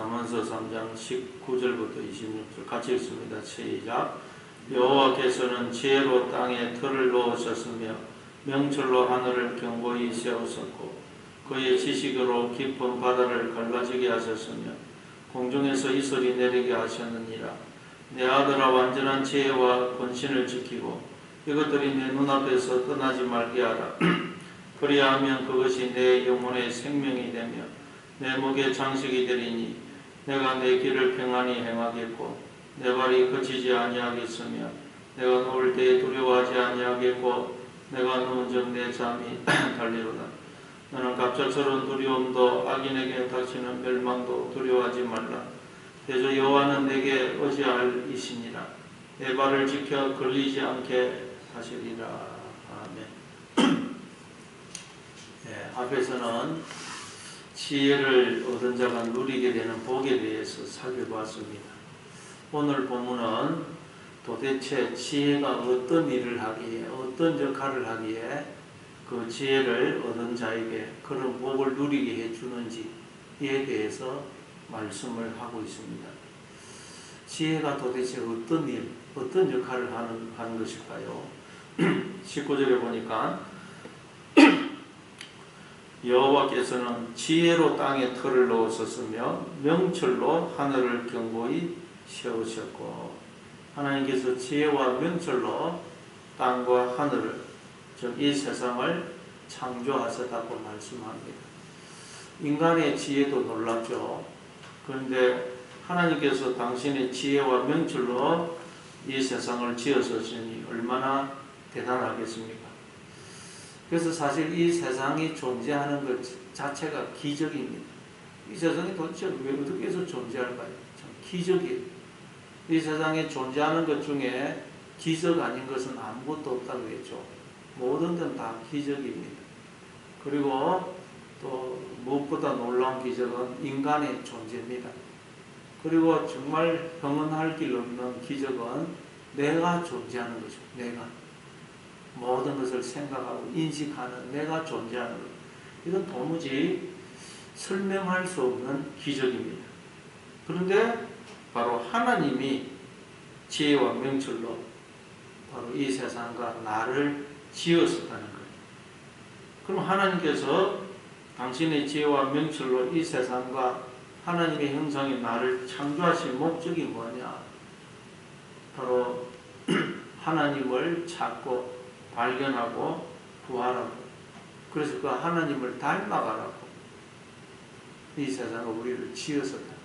잠언서 3장 19절부터 26절 같이 읽습니다. 시작. 여호와께서는 지혜로 땅에 틀을 놓으셨으며 명철로 하늘을 견고히 세우셨고 그의 지식으로 깊은 바다를 갈라지게 하셨으며 공중에서 이슬이 내리게 하셨느니라. 내 아들아, 완전한 지혜와 권신을 지키고 이것들이 내 눈앞에서 떠나지 말게 하라. 그리하면 그것이 내 영혼의 생명이 되며 내 목의 장식이 되리니 내가 내 길을 평안히 행하겠고 내 발이 그치지 아니하겠으며 내가 누울 때에 두려워하지 아니하겠고 내가 누운 적 내 잠이 달리로다. 너는 갑작스러운 두려움도 악인에게 닥치는 멸망도 두려워하지 말라. 대저 여호와는 내게 의지할 이시니라. 내 발을 지켜 걸리지 않게 하시리라. 아멘. 네, 앞에서는 지혜를 얻은 자가 누리게 되는 복에 대해서 살펴보았습니다. 오늘 본문은 도대체 지혜가 어떤 일을 하기에, 어떤 역할을 하기에 그 지혜를 얻은 자에게 그런 복을 누리게 해주는지에 대해서 말씀을 하고 있습니다. 지혜가 도대체 어떤 일, 어떤 역할을 하는 것일까요? 19절에 보니까 여호와께서는 지혜로 땅에 틀을 놓으셨으며 명철로 하늘을 견고히 세우셨고, 하나님께서 지혜와 명철로 땅과 하늘을, 즉 이 세상을 창조하셨다고 말씀합니다. 인간의 지혜도 놀랍죠. 그런데 하나님께서 당신의 지혜와 명철로 이 세상을 지으셨으니 얼마나 대단하겠습니까? 그래서 사실 이 세상이 존재하는 것 자체가 기적입니다. 이 세상이 도대체 왜 어떻게 해서 존재할까요? 참 기적이에요. 이 세상에 존재하는 것 중에 기적 아닌 것은 아무것도 없다고 했죠. 모든 건 다 기적입니다. 그리고 또 무엇보다 놀라운 기적은 인간의 존재입니다. 그리고 정말 형언할 길 없는 기적은 내가 존재하는 거죠. 내가 모든 것을 생각하고 인식하는 내가 존재하는 것. 이건 도무지 설명할 수 없는 기적입니다. 그런데 바로 하나님이 지혜와 명철로 바로 이 세상과 나를 지었었다는 거예요. 그럼 하나님께서 당신의 지혜와 명철로 이 세상과 하나님의 형상인 나를 창조하신 목적이 뭐냐? 바로 하나님을 찾고 발견하고 구하라고. 그래서 그 하나님을 닮아가라고 이 세상을 우리를 지었었다.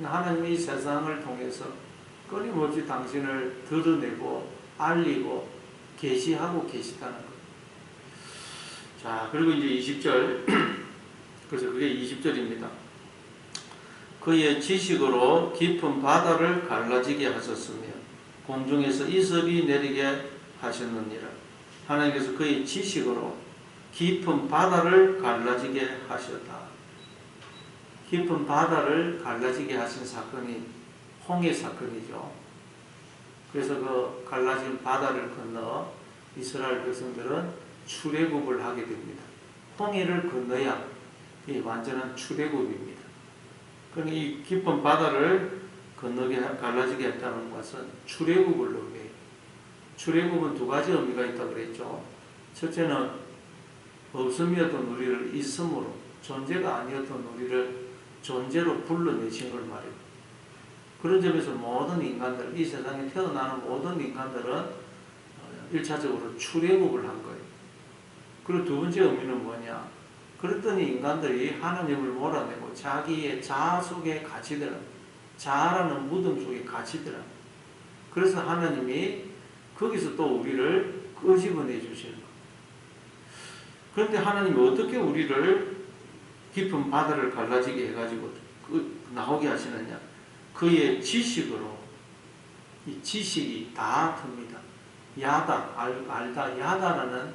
하나님이 이 세상을 통해서 끊임없이 당신을 드러내고 알리고 계시하고 계시다는 것. 자, 그리고 이제 20절. 그래서 그게 20절입니다. 그의 지식으로 깊은 바다를 갈라지게 하셨으며 공중에서 이슬이 내리게 하셨느니라. 하나님께서 그의 지식으로 깊은 바다를 갈라지게 하셨다. 깊은 바다를 갈라지게 하신 사건이 홍해 사건이죠. 그래서 그 갈라진 바다를 건너 이스라엘 백성들은 출애굽을 하게 됩니다. 홍해를 건너야 이 완전한 출애굽입니다. 그러니까 이 깊은 바다를 건너게 갈라지게 했다는 것은 출애굽을 의미해요. 출애굽은 두 가지 의미가 있다고 그랬죠. 첫째는 없음이었던 우리를 있음으로, 존재가 아니었던 우리를 존재로 불러내신 걸 말해요. 그런 점에서 모든 인간들, 이 세상에 태어나는 모든 인간들은 1차적으로 출애굽을 한 거예요. 그리고 두 번째 의미는 뭐냐? 그랬더니 인간들이 하나님을 몰아내고 자기의 자아 속에 갇히더라. 자아라는 무덤 속에 갇히더라. 그래서 하나님이 거기서 또 우리를 끄집어내 주시는 거예요. 그런데 하나님이 어떻게 우리를 깊은 바다를 갈라지게 해가지고 나오게 하시느냐? 그의 지식으로. 이 지식이 다 듭니다. 야다, 알다, 야다라는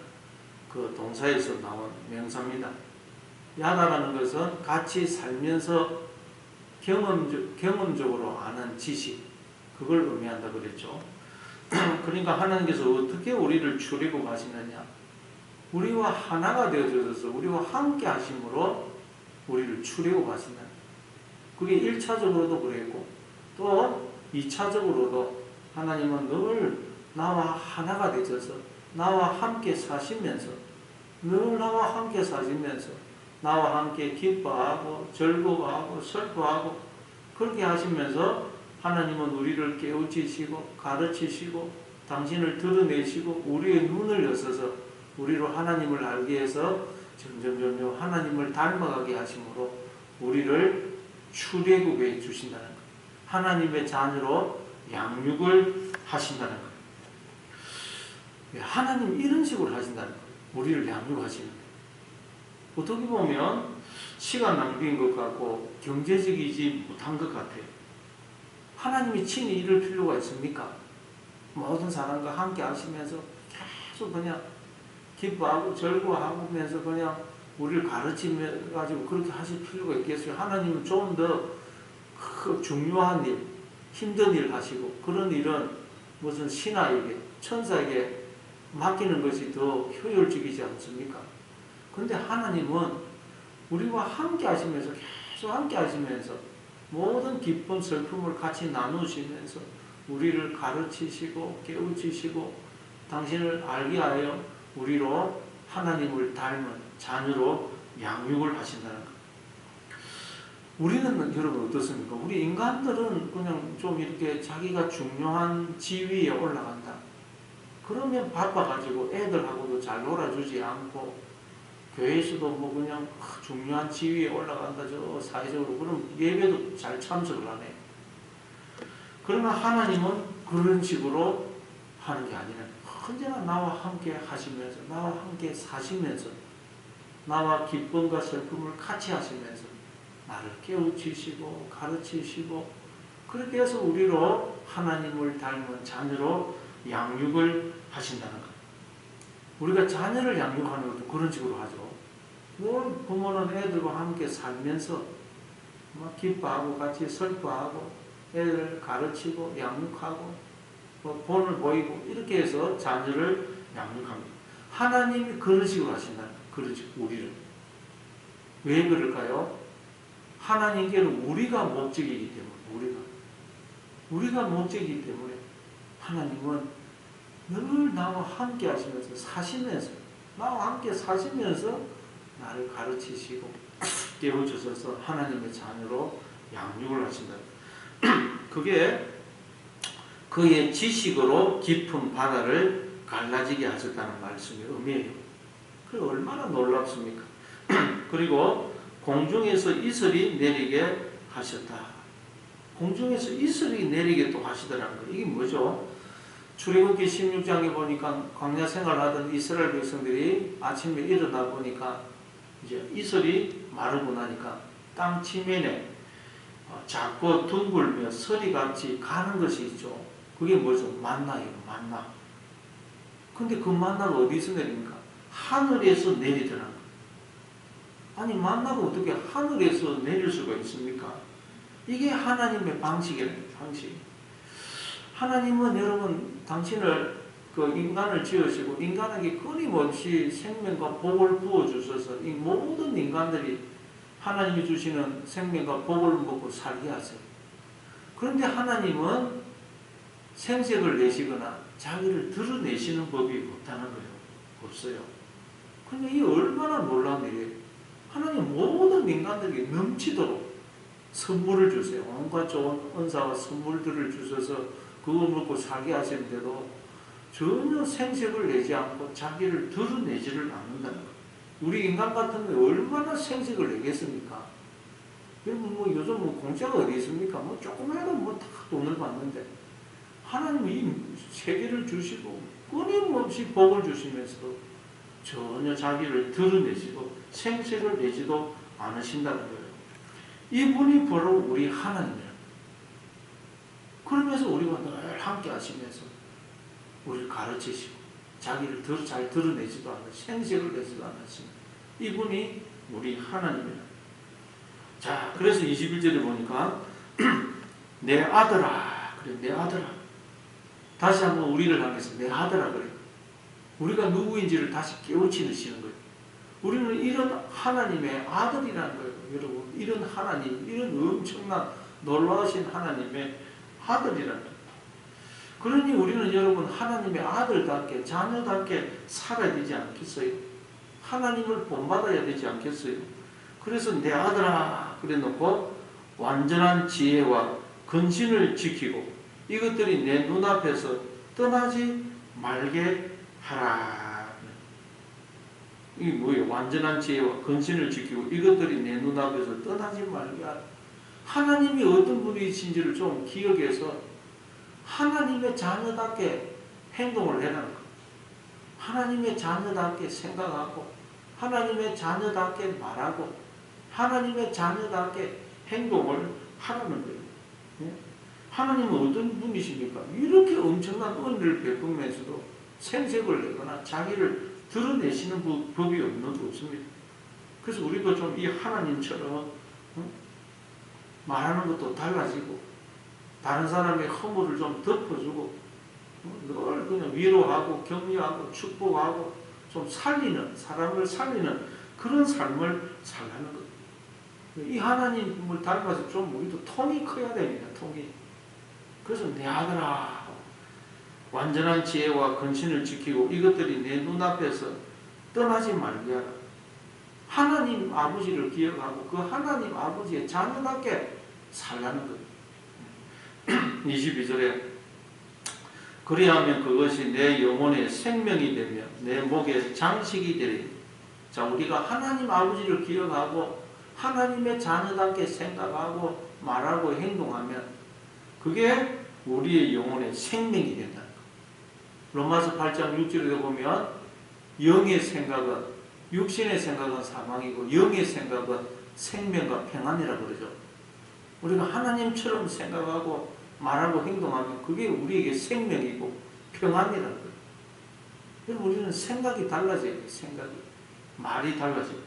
그 동사에서 나온 명사입니다. 야다라는 것은 같이 살면서 경험적으로 아는 지식, 그걸 의미한다 그랬죠. 그러니까 하나님께서 어떻게 우리를 출애굽하시느냐? 우리와 하나가 되어져서 우리와 함께 하심으로 우리를 출애굽하신다. 그게 1차적으로도 그랬고 또 2차적으로도 하나님은 늘 나와 하나가 되셔서 나와 함께 사시면서 늘 나와 함께 사시면서 나와 함께 기뻐하고 즐거워하고 슬퍼하고 그렇게 하시면서 하나님은 우리를 깨우치시고 가르치시고 당신을 드러내시고 우리의 눈을 여셔서 우리로 하나님을 알게 해서 점점 하나님을 닮아가게 하심으로 우리를 출애굽해 주신다는 것. 하나님의 자녀로 양육을 하신다는 것. 하나님 이런 식으로 하신다는 것. 우리를 양육하시는 것. 어떻게 보면 시간 낭비인 것 같고 경제적이지 못한 것 같아요. 하나님이 친히 이럴 필요가 있습니까? 모든 사람과 함께 하시면서 계속 그냥 기뻐하고 즐거워하면서 그냥 우리를 가르치면가지고 그렇게 하실 필요가 있겠어요? 하나님은 좀 더 중요한 일, 힘든 일 하시고 그런 일은 무슨 신하에게, 천사에게 맡기는 것이 더 효율적이지 않습니까? 그런데 하나님은 우리와 함께 하시면서 계속 함께 하시면서 모든 기쁨, 슬픔을 같이 나누시면서 우리를 가르치시고 깨우치시고 당신을 알게 하여 우리로 하나님을 닮은 자녀로 양육을 하신다는 것. 우리는 여러분 어떻습니까? 우리 인간들은 그냥 좀 이렇게 자기가 중요한 지위에 올라간다. 그러면 바빠가지고 애들하고도 잘 놀아주지 않고 교회에서도 뭐 그냥 중요한 지위에 올라간다. 저 사회적으로 그럼 예배도 잘 참석을 하네. 그러나 하나님은 그런 식으로 하는 게 아니라 언제나 나와 함께 하시면서 나와 함께 사시면서 나와 기쁨과 슬픔을 같이 하시면서 나를 깨우치시고 가르치시고 그렇게 해서 우리로 하나님을 닮은 자녀로 양육을 하신다는 것. 우리가 자녀를 양육하는 것도 그런 식으로 하죠. 뭐 부모는 애들과 함께 살면서 막 기뻐하고 같이 슬퍼하고 애들을 가르치고 양육하고 뭐 본을 보이고 이렇게 해서 자녀를 양육합니다. 하나님이 그런 식으로 하신다는 거예요. 그런 식으로 우리를. 왜 그럴까요? 하나님께는 우리가 목적이기 때문에 우리가 목적이기 때문에 하나님은 늘 나와 함께 하시면서 사시면서 나와 함께 사시면서 나를 가르치시고 깨우쳐서 하나님의 자녀로 양육을 하신다. 그게 그의 지식으로 깊은 바다를 갈라지게 하셨다는 말씀의 의미예요. 그게 얼마나 놀랍습니까? 그리고 공중에서 이슬이 내리게 하셨다. 공중에서 이슬이 내리게 또 하시더라는 거예요. 이게 뭐죠? 출애굽기 16장에 보니까 광야 생활하던 이스라엘 백성들이 아침에 일어나 보니까 이제 이슬이 마르고 나니까 땅 지면에 작고 둥글며 서리같이 가는 것이 있죠. 그게 뭐죠? 만나예요. 만나. 근데 그 만나가 어디서 내립니까? 하늘에서 내리더라는 거예요. 아니 만나가 어떻게 하늘에서 내릴 수가 있습니까? 이게 하나님의 방식이라는 방식. 하나님은 여러분 당신을 그 인간을 지으시고 인간에게 끊임없이 생명과 복을 부어주셔서 이 모든 인간들이 하나님이 주시는 생명과 복을 먹고 살게 하세요. 그런데 하나님은 생색을 내시거나 자기를 드러내시는 법이 없다는 거예요. 없어요. 그러니까 이게 얼마나 놀라운 일이에요. 하나님 모든 인간들에게 넘치도록 선물을 주세요. 온갖 좋은 은사와 선물들을 주셔서 그거 먹고 살게 하시는데도 전혀 생색을 내지 않고 자기를 드러내지를 않는다는 거예요. 우리 인간 같은 거 얼마나 생색을 내겠습니까? 뭐 요즘 뭐 공짜가 어디 있습니까? 뭐 조금이라도 뭐 다 돈을 받는데 하나님이 이 세계를 주시고 끊임없이 복을 주시면서도 전혀 자기를 드러내시고 생색을 내지도 않으신다는 거예요. 이분이 바로 우리 하나님이에요. 그러면서 우리와 늘 함께 하시면서 우리를 가르치시고 자기를 잘 드러내지도 않는 생색을 내지도 않으십니다. 이분이 우리 하나님이에요. 자, 그래서 21절에 보니까 내 아들아 그래 내 아들아 다시 한번 우리를 향해서 내 아들아 그래 우리가 누구인지를 다시 깨우치시는 거예요. 우리는 이런 하나님의 아들이라는 거예요. 여러분, 이런 하나님, 이런 엄청난 놀라우신 하나님의 아들이라는 거예요. 그러니 우리는 여러분 하나님의 아들답게 자녀답게 살아야 되지 않겠어요? 하나님을 본받아야 되지 않겠어요? 그래서 내 아들아 그래 놓고 완전한 지혜와 근신을 지키고 이것들이 내 눈앞에서 떠나지 말게 하라. 이게 뭐예요? 완전한 지혜와 근신을 지키고 이것들이 내 눈앞에서 떠나지 말게 하라. 하나님이 어떤 분이신지를 좀 기억해서 하나님의 자녀답게 행동을 해라는 것. 하나님의 자녀답게 생각하고 하나님의 자녀답게 말하고 하나님의 자녀답게 행동을 하라는 거예요. 하나님은 어떤 분이십니까? 이렇게 엄청난 은혜를 베푸면서도 생색을 내거나 자기를 드러내시는 법이 없습니다. 그래서 우리도 좀 이 하나님처럼 말하는 것도 달라지고 다른 사람의 허물을 좀 덮어주고 늘 그냥 위로하고 격려하고 축복하고 좀 살리는, 사람을 살리는 그런 삶을 살라는 거예요. 이 하나님을 닮아서 좀 우리도 통이 커야 됩니다. 통이. 그래서 내 아들아 완전한 지혜와 근신을 지키고 이것들이 내 눈앞에서 떠나지 말게 하라. 하나님 아버지를 기억하고 그 하나님 아버지의 자녀답게 살라는 거예요. 22절에 그리하면 그것이 내 영혼의 생명이 되며 내 목의 장식이 되리니. 자, 우리가 하나님 아버지를 기억하고 하나님의 자녀답게 생각하고 말하고 행동하면 그게 우리의 영혼의 생명이 된다는 거. 로마서 8장 6절에 보면 영의 생각은 육신의 생각은 사망이고 영의 생각은 생명과 평안이라고 그러죠. 우리가 하나님처럼 생각하고 말하고 행동하면 그게 우리에게 생명이고 평안이라는 거예요. 그래서 우리는 생각이 달라져야 돼요. 생각이. 말이 달라져요.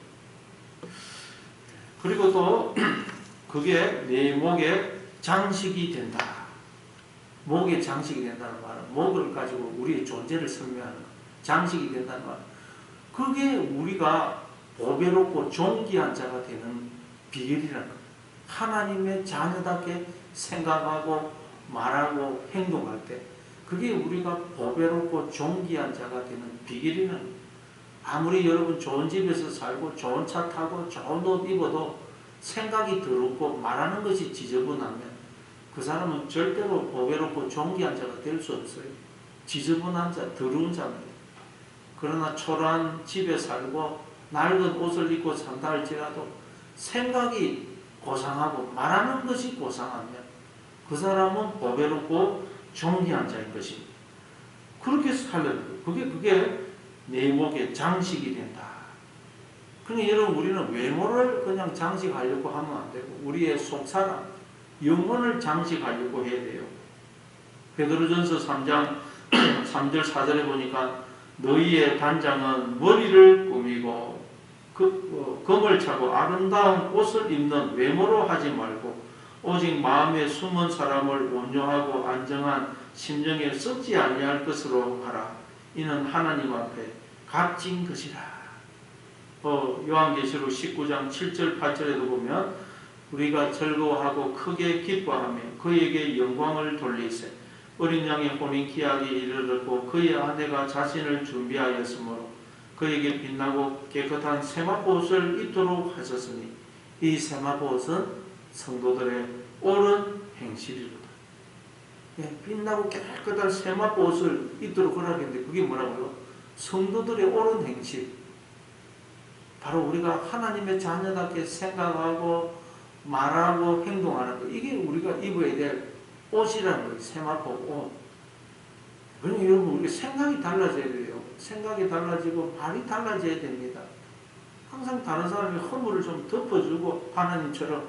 그리고 또 그게 내 목에 장식이 된다. 목에 장식이 된다는 말은 목을 가지고 우리의 존재를 설명하는 것. 장식이 된다는 말은 그게 우리가 보배롭고 존귀한 자가 되는 비결이라는 것. 하나님의 자녀답게 생각하고 말하고 행동할 때 그게 우리가 보배롭고 존귀한 자가 되는 비결이라는 거예요. 아무리 여러분 좋은 집에서 살고 좋은 차 타고 좋은 옷 입어도 생각이 더럽고 말하는 것이 지저분하면 그 사람은 절대로 보배롭고 존귀한 자가 될 수 없어요. 지저분한 자, 더러운 자입니다. 그러나 초라한 집에 살고 낡은 옷을 입고 산다 할지라도 생각이 고상하고 말하는 것이 고상하면 그 사람은 보배롭고 존귀한 자인 것입니다. 그렇게 살려는 거예요. 그게 내 목에 장식이 된다. 그러니까 여러분 우리는 외모를 그냥 장식하려고 하면 안 되고 우리의 속사람, 영혼을 장식하려고 해야 돼요. 베드로전서 3장 3절 4절에 보니까 너희의 단장은 머리를 꾸미고 금을 차고 아름다운 옷을 입는 외모로 하지 말고 오직 마음에 숨은 사람을 온유하고 안정한 심정에 썩지 아니할 것으로 하라. 이는 하나님 앞에 값진 것이라. 요한계시록 19장 7절 8절에도 보면 우리가 즐거워하고 크게 기뻐하며 그에게 영광을 돌리세. 어린 양의 혼인 기약이 이르렀고 그의 아내가 자신을 준비하였으므로 그에게 빛나고 깨끗한 세마포옷을 입도록 하셨으니 이 세마포옷은 성도들의 옳은 행실이로다. 빛나고 깨끗한 세마포옷을 입도록 하라는데 그게 뭐라고요? 성도들의 옳은 행실. 바로 우리가 하나님의 자녀답게 생각하고 말하고 행동하는 것. 이게 우리가 입어야 될 옷이라는 거예요. 세마포 옷. 그러니 여러분 우리가 생각이 달라져야 돼요. 생각이 달라지고 말이 달라져야 됩니다. 항상 다른 사람의 허물을 좀 덮어주고 하나님처럼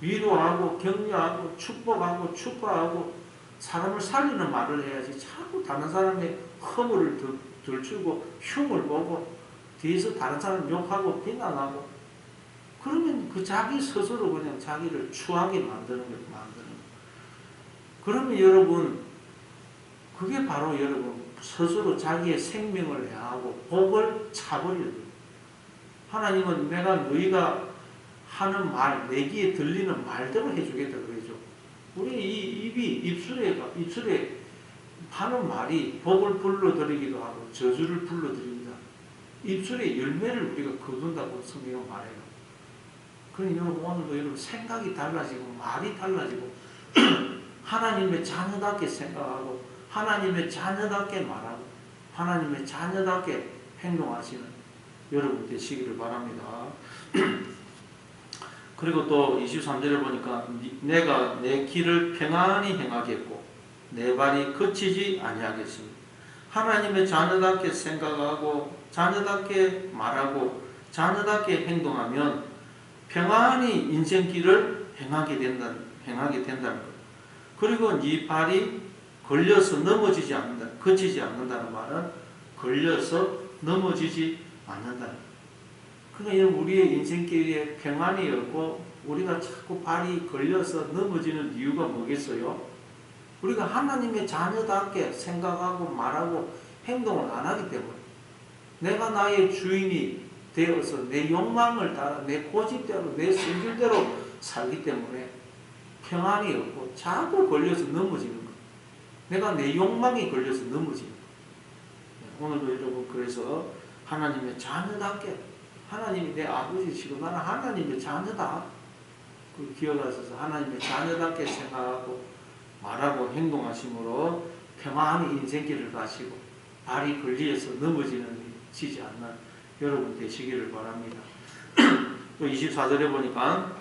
위로하고 격려하고 축복하고 축복하고 사람을 살리는 말을 해야지 자꾸 다른 사람의 허물을 들추고 흉을 보고 뒤에서 다른 사람 욕하고 비난하고 그러면 그 자기 스스로 그냥 자기를 추하게 만드는 거예요. 그러면 여러분 그게 바로 여러분 스스로 자기의 생명을 해하고 복을 차버려요. 하나님은 내가 너희가 하는 말, 내 귀에 들리는 말대로 해주겠다 그러죠. 우리 이 입술에 하는 말이 복을 불러들이기도 하고 저주를 불러들입니다. 입술에 열매를 우리가 거둔다고 성경은 말해요. 그러니 여러분 오늘도 여러분 생각이 달라지고 말이 달라지고 하나님의 자녀답게 생각하고 하나님의 자녀답게 말하고 하나님의 자녀답게 행동하시는 여러분 되시기를 바랍니다. 그리고 또 23절에 보니까 내가 내 길을 평안히 행하겠고 내 발이 그치지 아니하겠습니다. 하나님의 자녀답게 생각하고 자녀답게 말하고 자녀답게 행동하면 평안히 인생길을 행하게 된다는 것. 그리고 네 발이 걸려서 넘어지지 않는다. 그치지 않는다는 말은 걸려서 넘어지지 않는다는 것. 그러니까 우리의 인생길에 평안이 없고 우리가 자꾸 발이 걸려서 넘어지는 이유가 뭐겠어요? 우리가 하나님의 자녀답게 생각하고 말하고 행동을 안 하기 때문에 내가 나의 주인이 되어서 내 욕망을 따라 내 고집대로 내 성질대로 살기 때문에 평안이 없고 자꾸 걸려서 넘어지는 거예요. 내가 내 욕망이 걸려서 넘어지는 거예요. 오늘도 여러분 그래서 하나님의 자녀답게 하나님이 내 아버지시고 나는 하나님의 자녀다. 그 기억하셔서 하나님의 자녀답게 생각하고 말하고 행동하심으로 평안히 인생길을 가시고 발이 걸려서 넘어지지 않는 여러분 되시기를 바랍니다. 또 24절에 보니까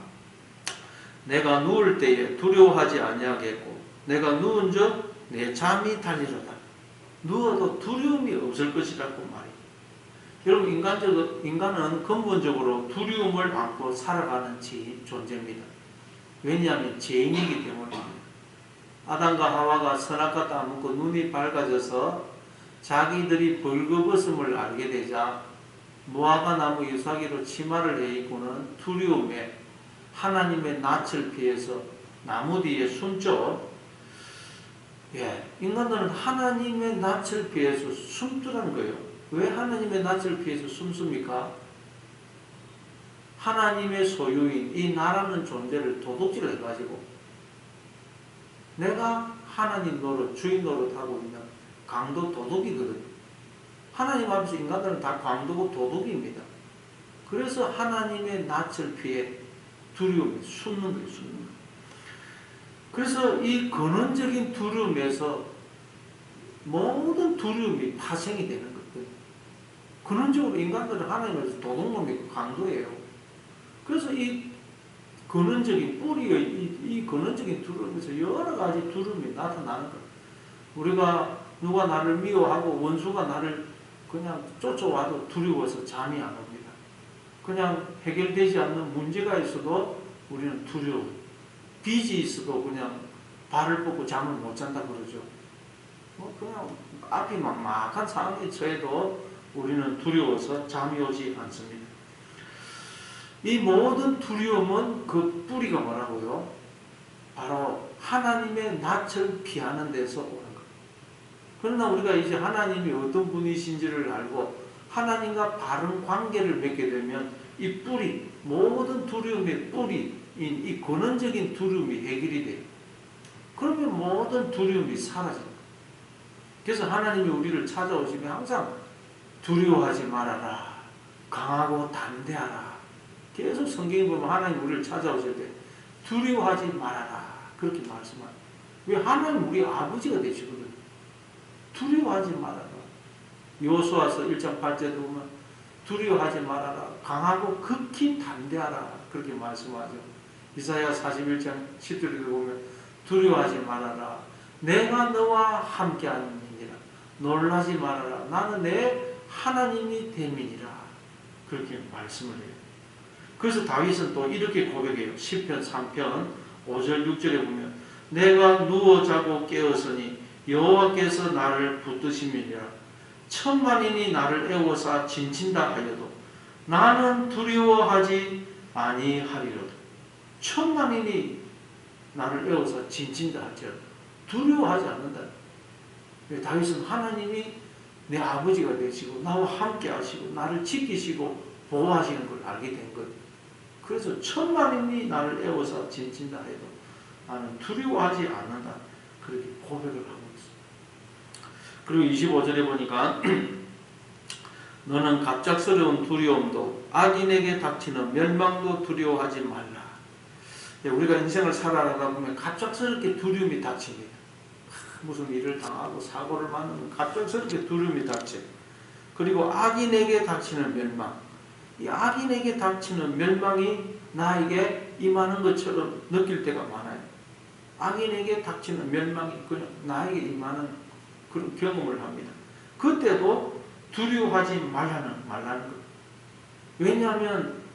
내가 누울 때에 두려워하지 아니하겠고 내가 누운 즉 내 잠이 달리로다. 누워도 두려움이 없을 것이라고 말이에요. 여러분 인간은 근본적으로 두려움을 안고 살아가는 존재입니다. 왜냐하면 죄인이기 때문입니다. 아담과 하와가 선악과 따먹고 눈이 밝아져서 자기들이 벌거벗음을 알게 되자 무화과 나무 유사기로 치마를 해입고는 두려움에 하나님의 낯을 피해서 나무 뒤에 숨죠. 인간들은 하나님의 낯을 피해서 숨더라는 거예요. 왜 하나님의 낯을 피해서 숨습니까? 하나님의 소유인 이 나라는 존재를 도둑질 해가지고 내가 하나님 노릇, 주인 노릇하고 있는 강도 도둑이거든요. 하나님 앞에서 인간들은 다 강도고 도둑입니다. 그래서 하나님의 낯을 피해 두려움에 숨는 거예요. 숨는 거예요. 그래서 이 근원적인 두려움에서 모든 두려움이 파생이 되는 거예요. 근원적으로 인간들은 하나님에서 도둑놈이고 강도예요. 그래서 이 근원적인 뿌리의 이 근원적인 두려움에서 여러 가지 두려움이 나타나는 거예요. 우리가 누가 나를 미워하고 원수가 나를 그냥 쫓아와도 두려워서 잠이 안 옵니다. 그냥 해결되지 않는 문제가 있어도 우리는 두려워. 빚이 있어도 그냥 발을 뻗고 잠을 못 잔다 그러죠. 그냥 앞이 막막한 상황에 처해도 우리는 두려워서 잠이 오지 않습니다. 이 모든 두려움은 그 뿌리가 뭐라고요? 바로 하나님의 낯을 피하는 데서 오는 거예요. 그러나 우리가 이제 하나님이 어떤 분이신지를 알고 하나님과 바른 관계를 맺게 되면 이 뿌리, 모든 두려움의 뿌리인 이 근원적인 두려움이 해결이 돼요. 그러면 모든 두려움이 사라집니다. 그래서 하나님이 우리를 찾아오시면 항상 두려워하지 말아라. 강하고 담대하라. 계속 성경에 보면 하나님 우리를 찾아오실 때 두려워하지 말아라. 그렇게 말씀합니다. 왜? 하나님 우리 아버지가 되시거든요. 두려워하지 말아라. 여호수아서 1장 8절에 보면 두려워하지 말아라. 강하고 극히 담대하라. 그렇게 말씀하죠. 이사야 41장 10절에도 보면 두려워하지 말아라. 내가 너와 함께하느니라. 놀라지 말아라. 나는 내 하나님이 됨이니라. 그렇게 말씀을 해요. 그래서 다윗은 또 이렇게 고백해요. 시편 3편 5절 6절에 보면 내가 누워 자고 깨었으니 여호와께서 나를 붙드심이니라. 천만인이 나를 애워싸 진친다 하여도 나는 두려워하지 아니하리로다. 천만인이 나를 애워싸 진친다 할지라도 두려워하지 않는다. 다윗은 하나님이 내 아버지가 되시고 나와 함께 하시고 나를 지키시고 보호하시는 걸 알게 된 거예요. 그래서 천만인이 나를 애워서 진친다 해도 나는 두려워하지 않는다. 그렇게 고백을 하고 있어요. 그리고 25절에 보니까 너는 갑작스러운 두려움도 악인에게 닥치는 멸망도 두려워하지 말라. 우리가 인생을 살아가다 보면 갑작스럽게 두려움이 닥칩니다. 무슨 일을 당하고 사고를 만나면 갑작스럽게 두려움이 닥쳐요. 그리고 악인에게 닥치는 멸망. 이 악인에게 닥치는 멸망이 나에게 임하는 것처럼 느낄 때가 많아요. 악인에게 닥치는 멸망이 그냥 나에게 임하는 그런 경험을 합니다. 그때도 두려워하지 말라는 거예요. 왜냐하면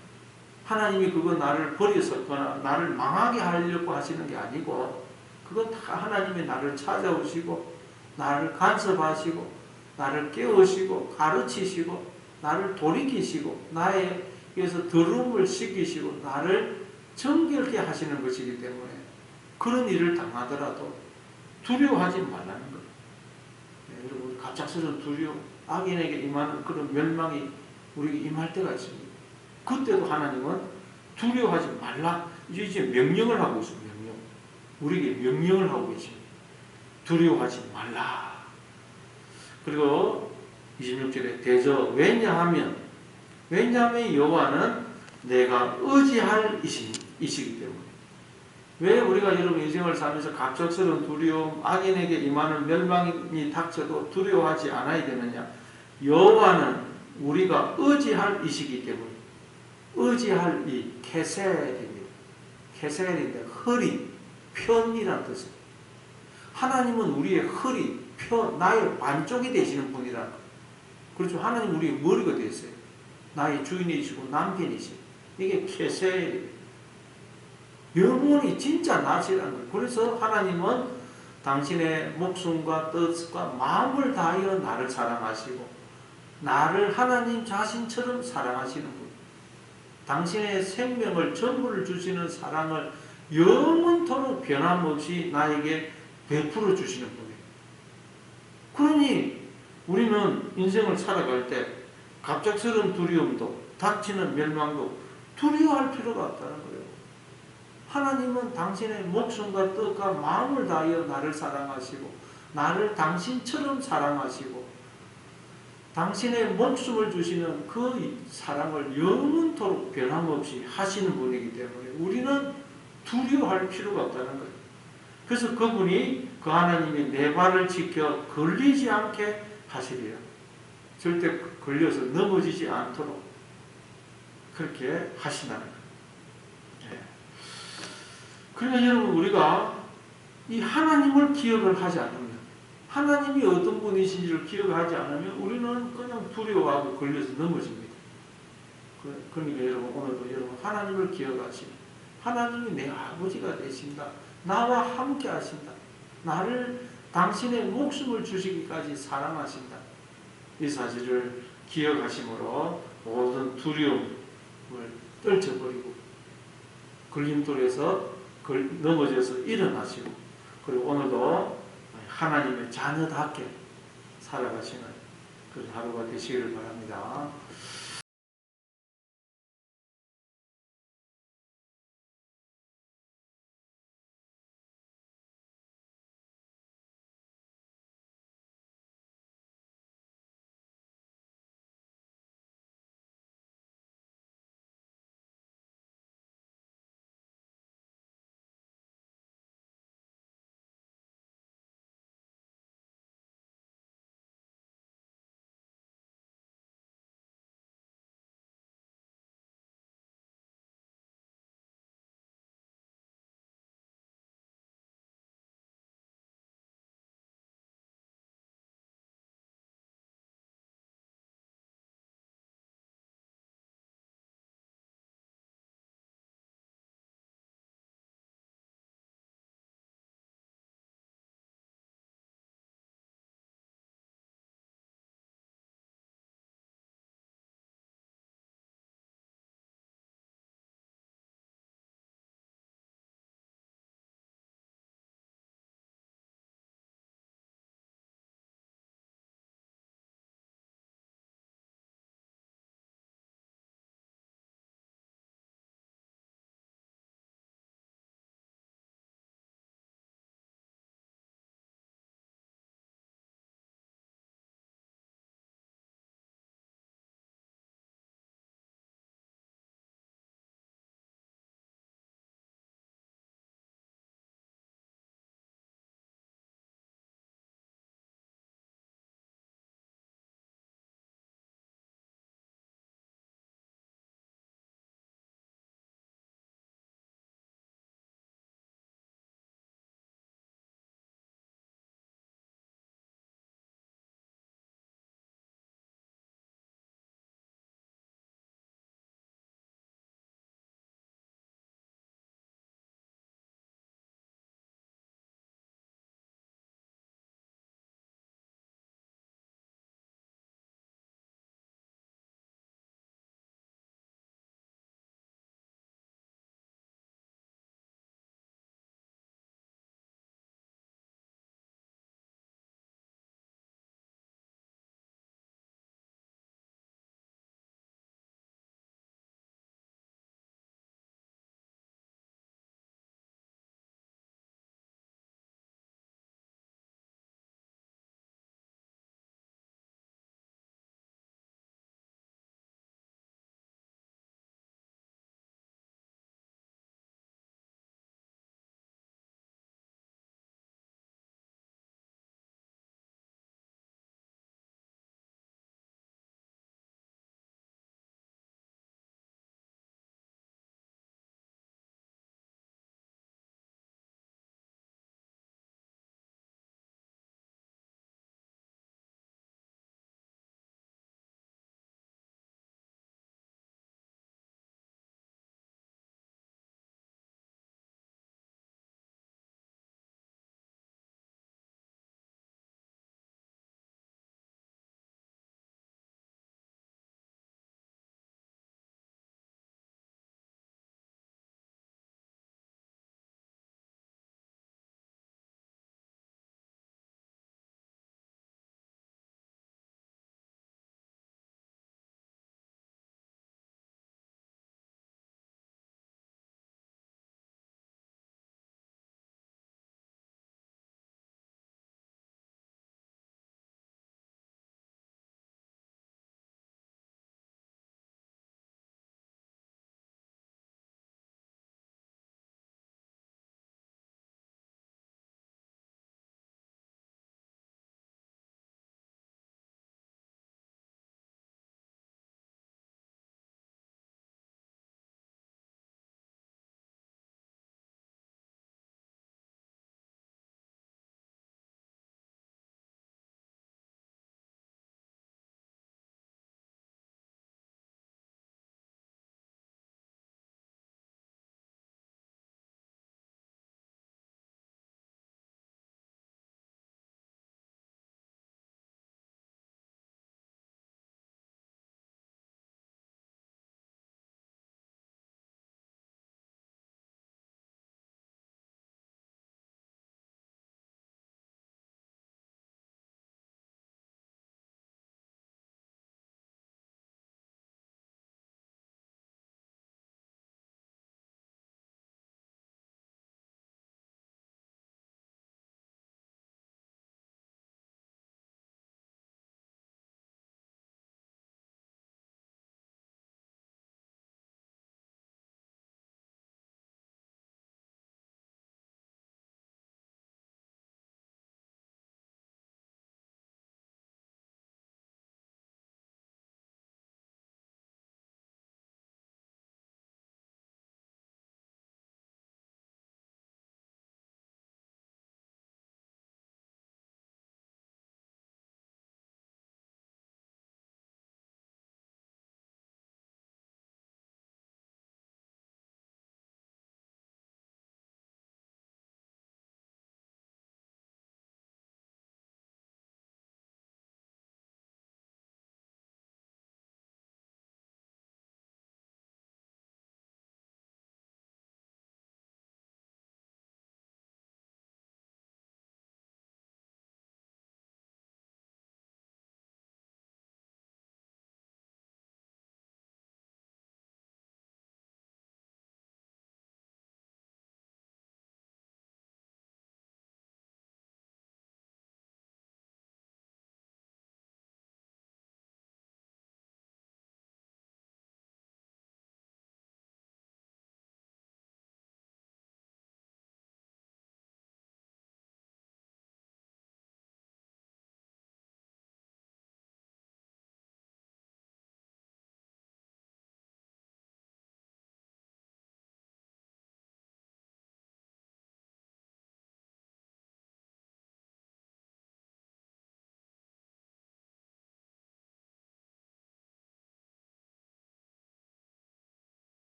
하나님이 그거 나를 버렸었거나 나를 망하게 하려고 하시는 게 아니고 그건 다 하나님이 나를 찾아오시고 나를 간섭하시고 나를 깨우시고 가르치시고 나를 돌이키시고 나에게서 더러움을 씻기시고 나를 정결케 하시는 것이기 때문에 그런 일을 당하더라도 두려워하지 말라는 거예요. 네, 여러분 갑작스러운 두려움, 악인에게 임하는 그런 멸망이 우리에게 임할 때가 있습니다. 그때도 하나님은 두려워하지 말라. 이제 명령을 하고 있습니다. 명령. 우리에게 명령을 하고 계십니다. 두려워하지 말라. 그리고 26절에 대저 왜냐하면 여호와는 내가 의지할 이시기 때문에. 왜 우리가 여러분 인생을 살면서 갑작스러운 두려움, 악인에게 임하는 멸망이 닥쳐도 두려워하지 않아야 되느냐? 여호와는 우리가 의지할 이시기 때문에. 의지할 이 케셀입니다. 케셀인데 허리, 편이라는 뜻입니다. 하나님은 우리의 허리, 편, 나의 반쪽이 되시는 분이라는 거예요. 그렇죠. 하나님 우리의 머리가 되었어요. 나의 주인이시고 남편이시고. 이게 케셀입니다. 영원히 진짜 낫이라는 거예요. 그래서 하나님은 당신의 목숨과 뜻과 마음을 다하여 나를 사랑하시고 나를 하나님 자신처럼 사랑하시는 분. 당신의 생명을 전부를 주시는 사랑을 영원토록 변함없이 나에게 베풀어 주시는 분이에요. 그러니 우리는 인생을 살아갈 때 갑작스러운 두려움도 닥치는 멸망도 두려워할 필요가 없다는 거예요. 하나님은 당신의 목숨과 뜻과 마음을 다하여 나를 사랑하시고 나를 당신처럼 사랑하시고 당신의 목숨을 주시는 그 사랑을 영원토록 변함없이 하시는 분이기 때문에 우리는 두려워할 필요가 없다는 거예요. 그래서 그분이 그 하나님이 내 발을 지켜 걸리지 않게 하시리라. 절대 걸려서 넘어지지 않도록 그렇게 하신다는 거예요. 네. 그러니까 여러분 우리가 이 하나님을 기억을 하지 않으면 하나님이 어떤 분이신지를 기억하지 않으면 우리는 그냥 두려워하고 걸려서 넘어집니다. 그러니까 여러분 오늘도 여러분 하나님을 기억하시고 하나님이 내 아버지가 되신다. 나와 함께 하신다. 나를 당신의 목숨을 주시기까지 사랑하신다. 이 사실을 기억하심으로 모든 두려움을 떨쳐버리고 걸림돌에서 넘어져서 일어나시고 그리고 오늘도 하나님의 자녀답게 살아가시는 그런 하루가 되시기를 바랍니다.